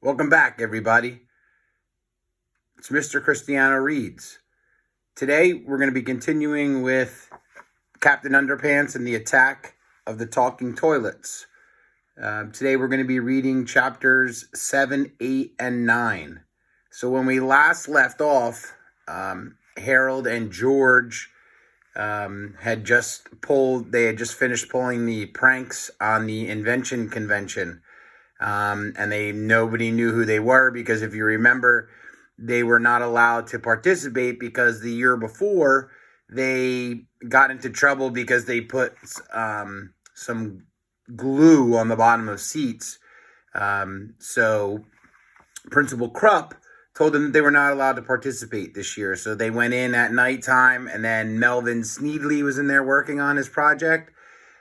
Welcome back, everybody. It's Mr. Christiano Reads. Today, we're going to be continuing with Captain Underpants and the attack of the talking toilets. Today, we're going to be reading chapters 7, 8, and 9. So when we last left off, Harold and George had just finished pulling the pranks on the invention convention. And nobody knew who they were because if you remember, they were not allowed to participate because the year before they got into trouble because they put some glue on the bottom of seats. So Principal Krupp told them they were not allowed to participate this year. So they went in at nighttime, and then Melvin Sneedley was in there working on his project.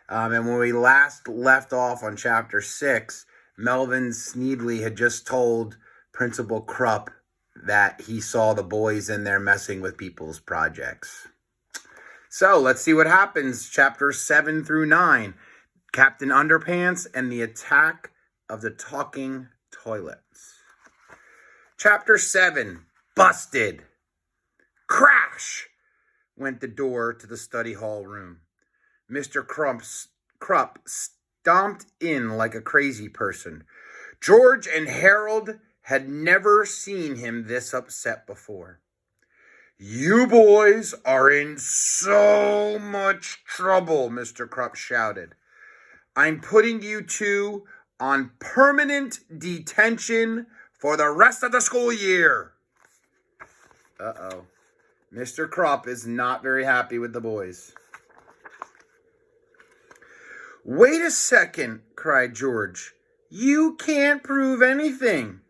And when we last left off on chapter 6, Melvin Sneedley had just told Principal Krupp that he saw the boys in there messing with people's projects. So let's see what happens. Chapters 7 through 9. Captain Underpants and the attack of the talking toilets. Chapter 7. Busted. Crash! Went the door to the study hall room. Mr. Krupp stomped in like a crazy person. George and Harold had never seen him this upset before. "You boys are in so much trouble," Mr. Krupp shouted. "I'm putting you two on permanent detention for the rest of the school year." Uh-oh. Mr. Krupp is not very happy with the boys. "Wait a second," cried George. "You can't prove anything."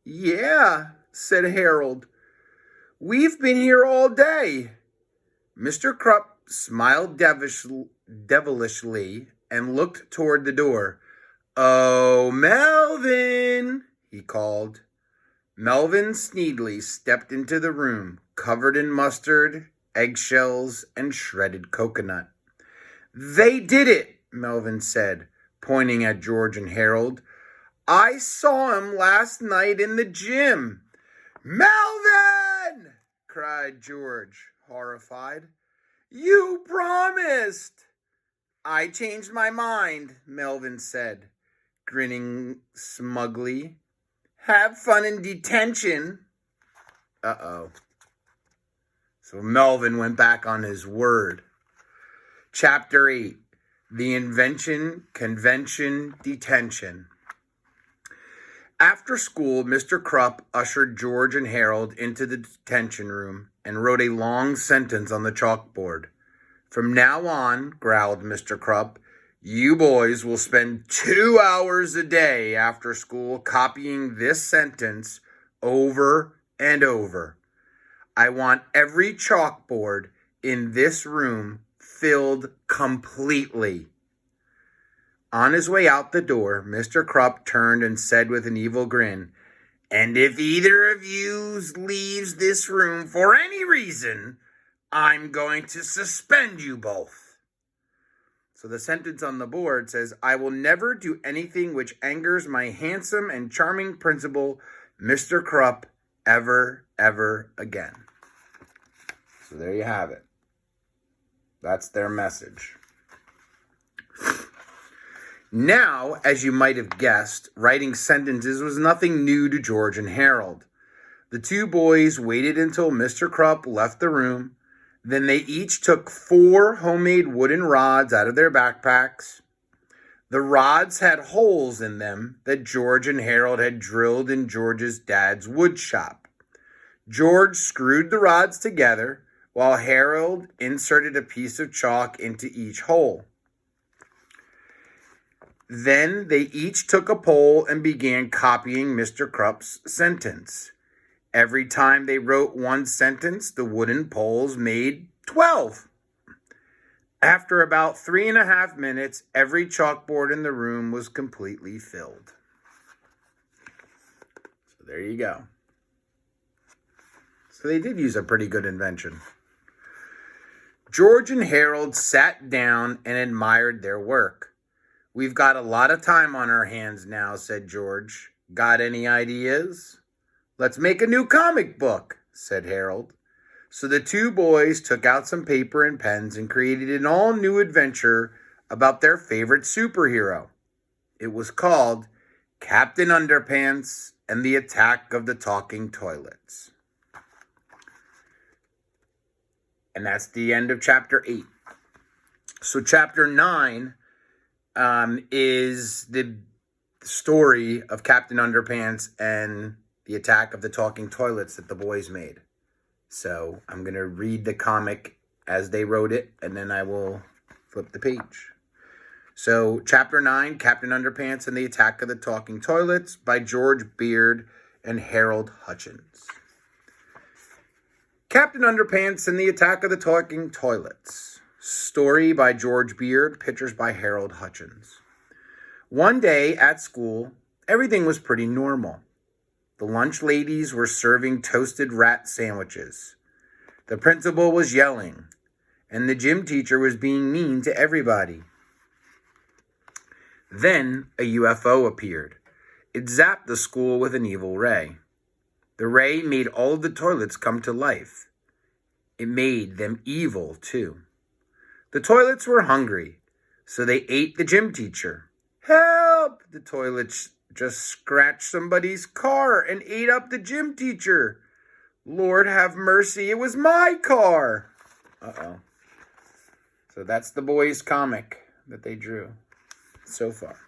"Yeah," said Harold. "We've been here all day." Mr. Krupp smiled devilishly and looked toward the door. "Oh, Melvin," he called. Melvin Sneedley stepped into the room, covered in mustard, eggshells, and shredded coconut. "They did it," Melvin said, pointing at George and Harold. "I saw him last night in the gym." "Melvin!" cried George, horrified. "You promised." "I changed my mind," Melvin said, grinning smugly. "Have fun in detention." Uh-oh. So Melvin went back on his word. Chapter 8. The Invention Convention Detention. After school, Mr. Krupp ushered George and Harold into the detention room and wrote a long sentence on the chalkboard. "From now on," growled Mr. Krupp, "you boys will spend 2 hours a day after school copying this sentence over and over. I want every chalkboard in this room filled completely." On his way out the door, Mr. Krupp turned and said with an evil grin, "And if either of you leaves this room for any reason, I'm going to suspend you both." So the sentence on the board says, "I will never do anything which angers my handsome and charming principal, Mr. Krupp, ever again." So there you have it. That's their message. Now, as you might have guessed, writing sentences was nothing new to George and Harold. The two boys waited until Mr. Krupp left the room. Then they each took 4 homemade wooden rods out of their backpacks. The rods had holes in them that George and Harold had drilled in George's dad's wood shop. George screwed the rods together while Harold inserted a piece of chalk into each hole. Then they each took a pole and began copying Mr. Krupp's sentence. Every time they wrote one sentence, the wooden poles made 12. After about 3.5 minutes, every chalkboard in the room was completely filled. So there you go. So they did use a pretty good invention. George and Harold sat down and admired their work. "We've got a lot of time on our hands now," said George. Got any ideas? Let's make a new comic book, said Harold. So the two boys took out some paper and pens and created an all-new adventure about their favorite superhero. It was called Captain Underpants and the Attack of the Talking Toilets. And that's the end of chapter 8. So chapter 9 is the story of Captain Underpants and the Attack of the Talking Toilets that the boys made. So I'm going to read the comic as they wrote it, and then I will flip the page. So chapter 9, Captain Underpants and the Attack of the Talking Toilets by George Beard and Harold Hutchins. Captain Underpants and the Attack of the Talking Toilets. Story by George Beard, pictures by Harold Hutchins. One day at school, everything was pretty normal. The lunch ladies were serving toasted rat sandwiches. The principal was yelling, and the gym teacher was being mean to everybody. Then a UFO appeared. It zapped the school with an evil ray. The ray made all of the toilets come to life. It made them evil, too. The toilets were hungry, so they ate the gym teacher. Help! The toilets just scratched somebody's car and ate up the gym teacher. Lord have mercy, it was my car. Uh-oh. So that's the boys' comic that they drew so far.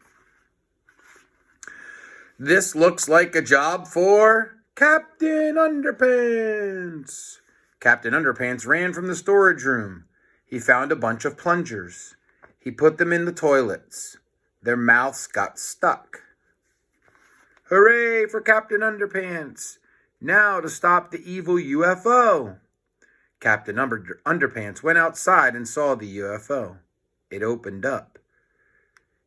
This looks like a job for Captain Underpants. Captain Underpants ran from the storage room. He found a bunch of plungers. He put them in the toilets. Their mouths got stuck. Hooray for Captain Underpants! Now to stop the evil UFO. Captain Underpants went outside and saw the UFO. It opened up.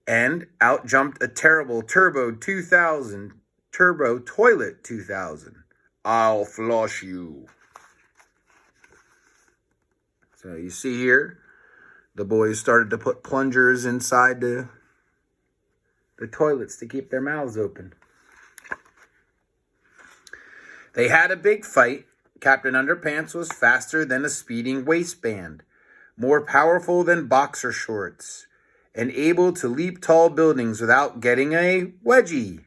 And out jumped a terrible Turbo Toilet 2000. I'll flush you. So you see here, the boys started to put plungers inside the toilets to keep their mouths open. They had a big fight. Captain Underpants was faster than a speeding waistband, more powerful than boxer shorts, and able to leap tall buildings without getting a wedgie.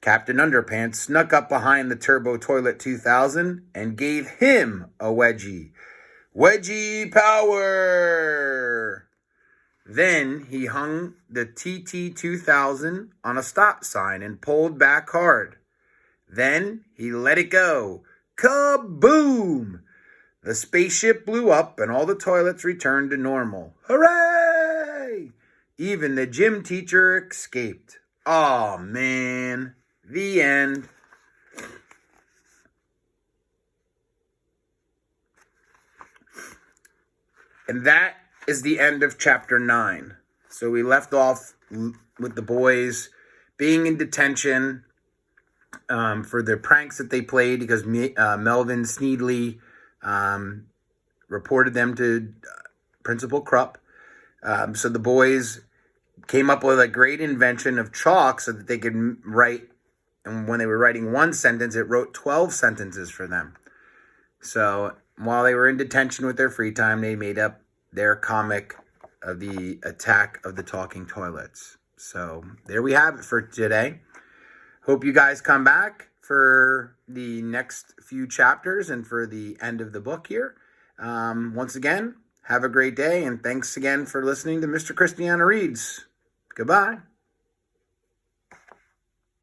Captain Underpants snuck up behind the Turbo Toilet 2000 and gave him a wedgie. Wedgie power! Then he hung the TT2000 on a stop sign and pulled back hard. Then he let it go. Kaboom! The spaceship blew up and all the toilets returned to normal. Hooray! Even the gym teacher escaped. Aw, man. The end. And that is the end of chapter 9. So we left off with the boys being in detention for the pranks that they played because Melvin Sneedley reported them to Principal Krupp. So the boys came up with a great invention of chalk so that they could write, and when they were writing one sentence, it wrote 12 sentences for them. So while they were in detention with their free time, they made up their comic of the Attack of the Talking Toilets. So there we have it for today. Hope you guys come back for the next few chapters and for the end of the book here. Once again, have a great day, and thanks again for listening to Mr. Christiano Reads. Goodbye.